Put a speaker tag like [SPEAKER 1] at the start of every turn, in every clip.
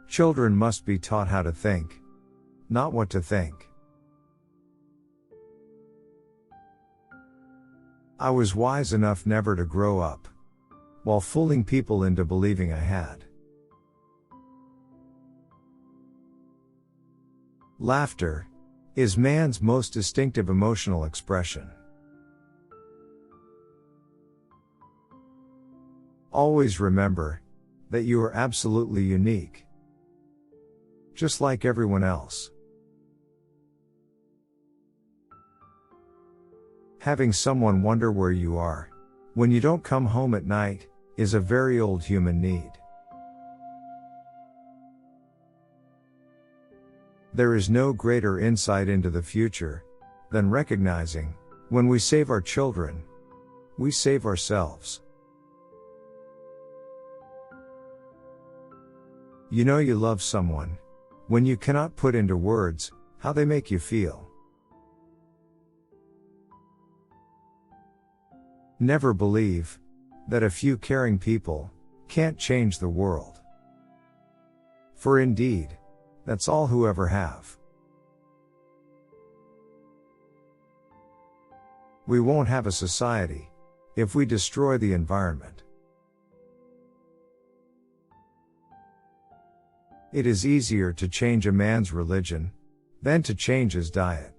[SPEAKER 1] Children must be taught how to think, not what to think. I was wise enough never to grow up while fooling people into believing I had. Laughter is man's most distinctive emotional expression. Always remember that you are absolutely unique, just like everyone else. Having someone wonder where you are when you don't come home at night is a very old human need. There is no greater insight into the future than recognizing when we save our children, we save ourselves. You know you love someone when you cannot put into words how they make you feel. Never believe that a few caring people can't change the world. For indeed, that's all who ever have. We won't have a society if we destroy the environment. It is easier to change a man's religion than to change his diet.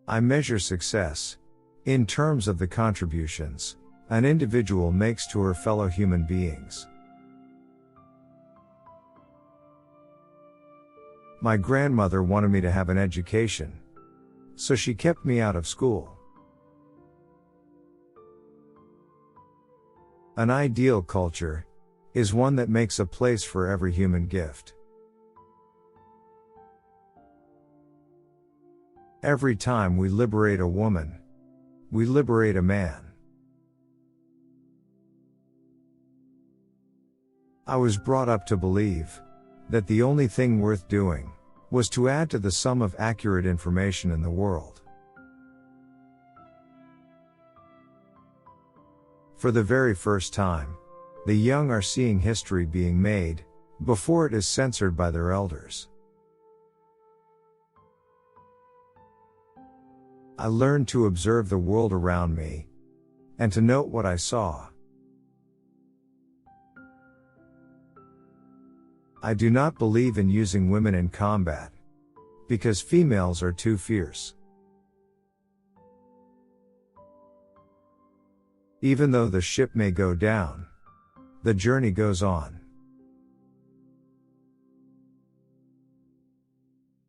[SPEAKER 1] I measure success in terms of the contributions an individual makes to her fellow human beings. My grandmother wanted me to have an education, so she kept me out of school. An ideal culture is one that makes a place for every human gift. Every time we liberate a woman, we liberate a man. I was brought up to believe that the only thing worth doing was to add to the sum of accurate information in the world. For the very first time, the young are seeing history being made before it is censored by their elders. I learned to observe the world around me and to note what I saw. I do not believe in using women in combat because females are too fierce. Even though the ship may go down, the journey goes on.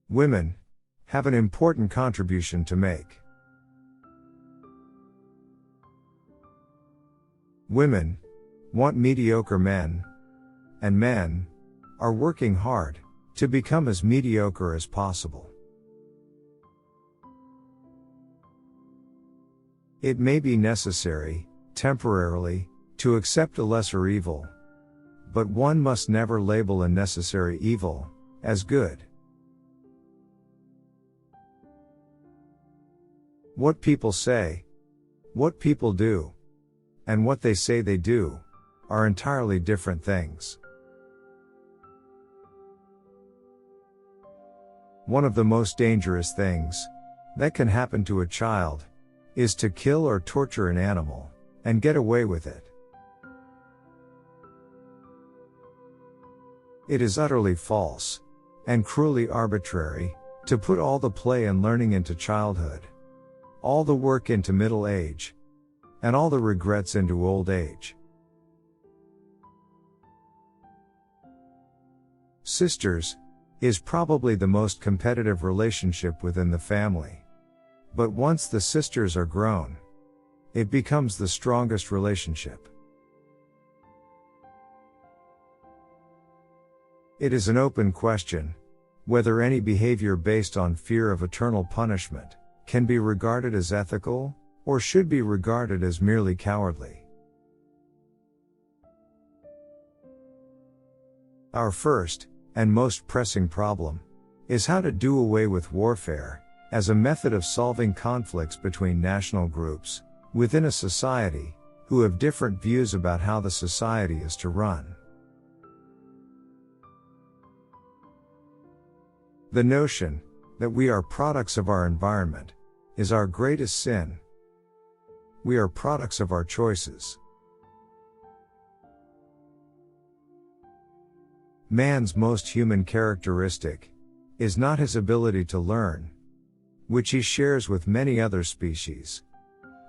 [SPEAKER 1] Women have an important contribution to make. Women want mediocre men, and men are working hard to become as mediocre as possible. It may be necessary, temporarily, to accept a lesser evil, but one must never label a necessary evil as good. What people say, what people do, and what they say they do are entirely different things. One of the most dangerous things that can happen to a child is to kill or torture an animal and get away with it. It is utterly false and cruelly arbitrary to put all the play and learning into childhood, all the work into middle age, and all the regrets into old age. Sisters is probably the most competitive relationship within the family. But once the sisters are grown, it becomes the strongest relationship. It is an open question whether any behavior based on fear of eternal punishment can be regarded as ethical, or should be regarded as merely cowardly. Our first and most pressing problem is how to do away with warfare as a method of solving conflicts between national groups within a society who have different views about how the society is to run. The notion that we are products of our environment is our greatest sin. We are products of our choices. Man's most human characteristic is not his ability to learn, which he shares with many other species,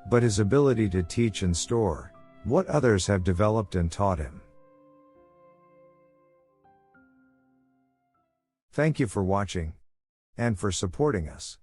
[SPEAKER 1] but his ability to teach and store what others have developed and taught him. Thank you for watching and for supporting us.